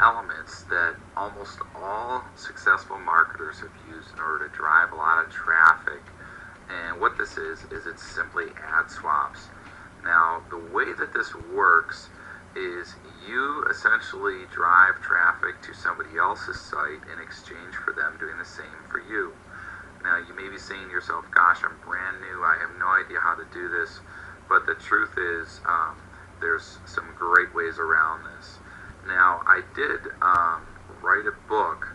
elements that almost all successful marketers have used in order to drive a lot of traffic. And what this is it's simply ad swaps. Now, the way that this works is you essentially drive traffic to somebody else's site in exchange for them doing the same for you. Now, you may be saying to yourself, gosh, I'm brand new, I have no idea how to do this. But the truth is, there's some great ways around this. Now, I did write a book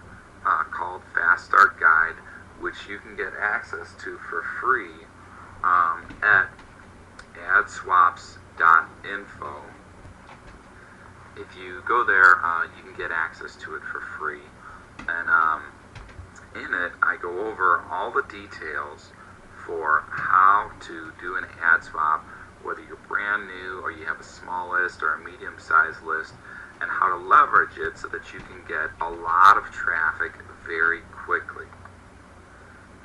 called Fast Start Guide, which you can get access to for free at adswaps.info. If you go there, you can get access to it for free. And in it, I go over all the details for how to do an ad swap, whether you're brand new or you have a small list or a medium-sized list, and how to leverage it so that you can get a lot of traffic very quickly.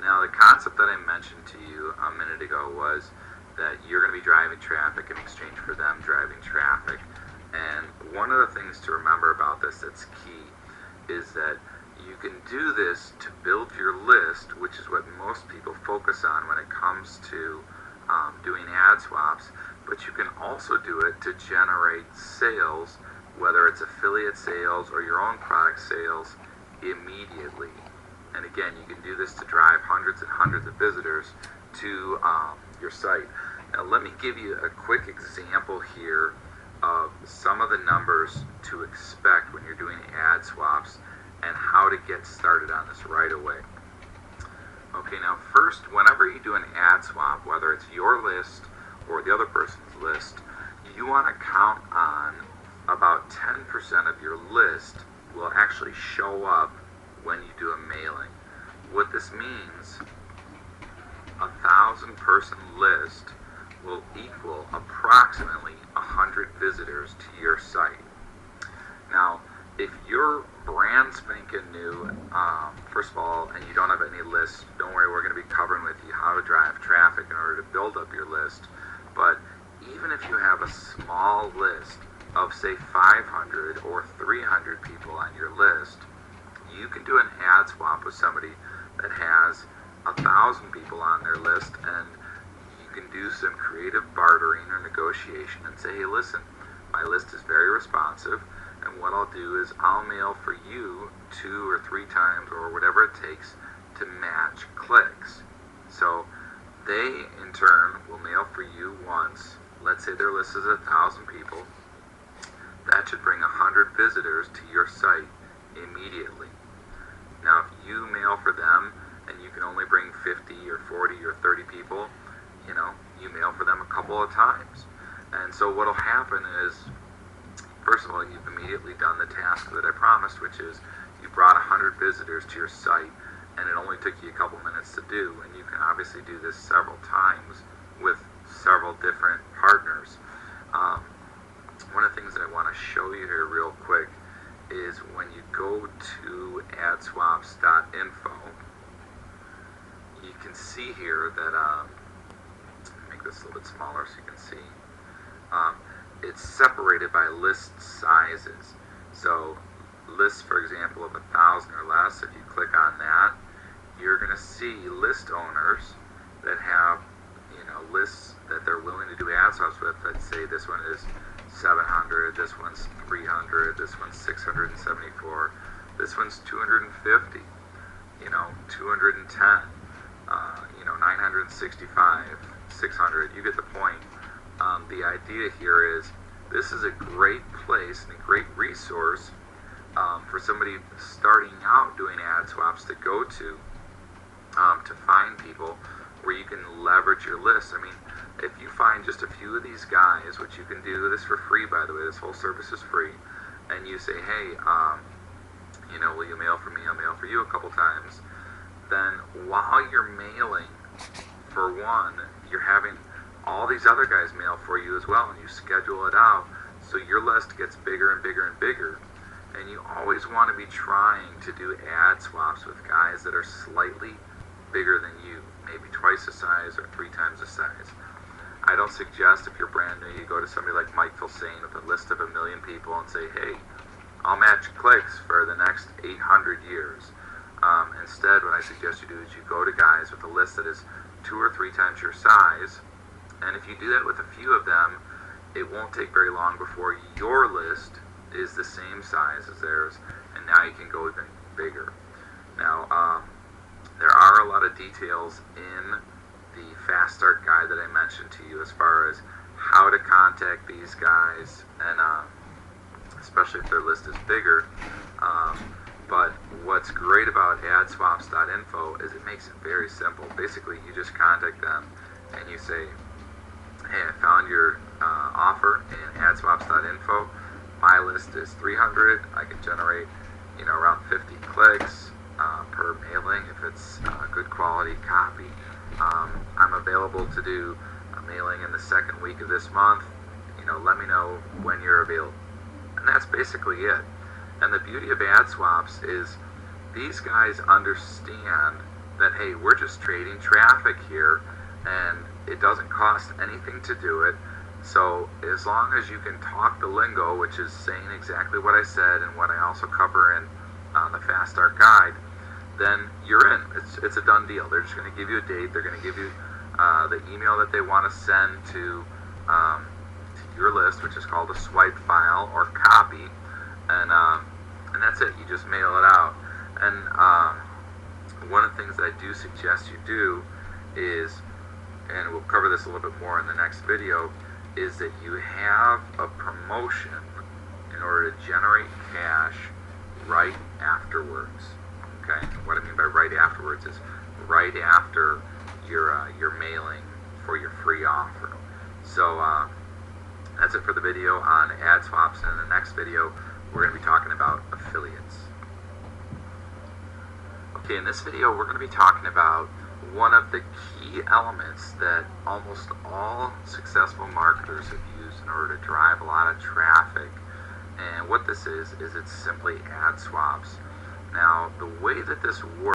Now, the concept that I mentioned to you a minute ago was that you're going to be driving traffic in exchange for them driving traffic. And one of the things to remember about this that's key is that you can do this to build your list, which is what most people focus on when it comes to doing ad swaps, but you can also do it to generate sales, whether it's affiliate sales or your own product sales, immediately. And again, you can do this to drive hundreds and hundreds of visitors to your site. Now, let me give you a quick example here of some of the numbers to expect when you're doing ad swaps and how to get started on this right away. Okay, now first, whenever you do an ad swap, whether it's your list or the other person's list, you want to count on about 10% of your list will actually show up when you do a mailing. What this means, 1,000-person list will equal approximately 100 visitors to your site. Now, if you're brand spanking new, first of all, and you don't have any lists, don't worry, we're going to be covering with you how to drive traffic in order to build up your list. But even if you have a small list of, say, 500 or 300 people on your list, you can do an ad swap with somebody that has 1,000 people on their list, and you can do some creative bartering or negotiation and say, hey, listen, my list is very responsive, and what I'll do is I'll mail for you 2 or 3 times or whatever it takes to match clicks. So they, in turn, will mail for you once. Let's say their list is 1,000 people. That should bring 100 visitors to your site immediately. Now, if you mail for them and you can only bring 50 or 40 or 30 people, you mail for them a couple of times. And so what will happen is, first of all, you've immediately done the task that I promised, which is you brought 100 visitors to your site, and it only took you a couple minutes to do. And you can obviously do this several times with several different partners. One of the things that I want to show you here real quick is when you go to adswaps.info, you can see here that, make this a little bit smaller so you can see, it's separated by list sizes. So lists, for example, of 1,000 or less, if you click on that, you're going to see list owners that have, lists that they're willing to do ad swaps with. Let's say this one is 700, this one's 300, this one's 674, this one's 250, 210, 965, 600. You get the point. The idea here is this is a great place and a great resource for somebody starting out doing ad swaps to go to find people where you can leverage your list. I mean, if you find just a few of these guys, which you can do this for free, by the way, this whole service is free, and you say, hey, will you mail for me? I'll mail for you a couple times. Then while you're mailing for one, you're having all these other guys mail for you as well, and you schedule it out so your list gets bigger and bigger and bigger. And you always want to be trying to do ad swaps with guys that are slightly bigger than you, maybe twice the size or 3 times the size. I don't suggest if you're brand new, you go to somebody like Mike Filsaime with a list of 1 million people and say, hey, I'll match clicks for the next 800 years. Instead, what I suggest you do is you go to guys with a list that is 2 or 3 times your size, and if you do that with a few of them, it won't take very long before your list is the same size as theirs, and now you can go even bigger. Now, there are a lot of details in the Fast Start guide that I mentioned to you as far as how to contact these guys, and especially if their list is bigger. But what's great about adswaps.info is it makes it very simple. Basically, you just contact them and you say, hey, I found your offer in adswaps.info. My list is 300. I can generate, around 50 clicks per mailing if it's good quality copy. I'm available to do a mailing in the second week of this month. Let me know when you're available. And that's basically it. And the beauty of AdSwaps is these guys understand that, hey, we're just trading traffic here, and it doesn't cost anything to do it. So as long as you can talk the lingo, which is saying exactly what I said and what I also cover in the Fast Start guide, then you're in. It's a done deal. They're just going to give you a date. They're going to give you the email that they want to send to your list, which is called a swipe file or copy, and that's it. You just mail it out. And one of the things that I do suggest you do is, and we'll cover this a little bit more in the next video, is that you have a promotion in order to generate cash right afterwards. Okay, what I mean by right afterwards is right after your mailing for your free offer. So that's it for the video on AdSwaps, and in the next video we're going to be talking about affiliates. Okay, in this video we're going to be talking about one of the key elements that almost all successful marketers have used in order to drive a lot of traffic. And what this is it's simply AdSwaps. Now, the way that this works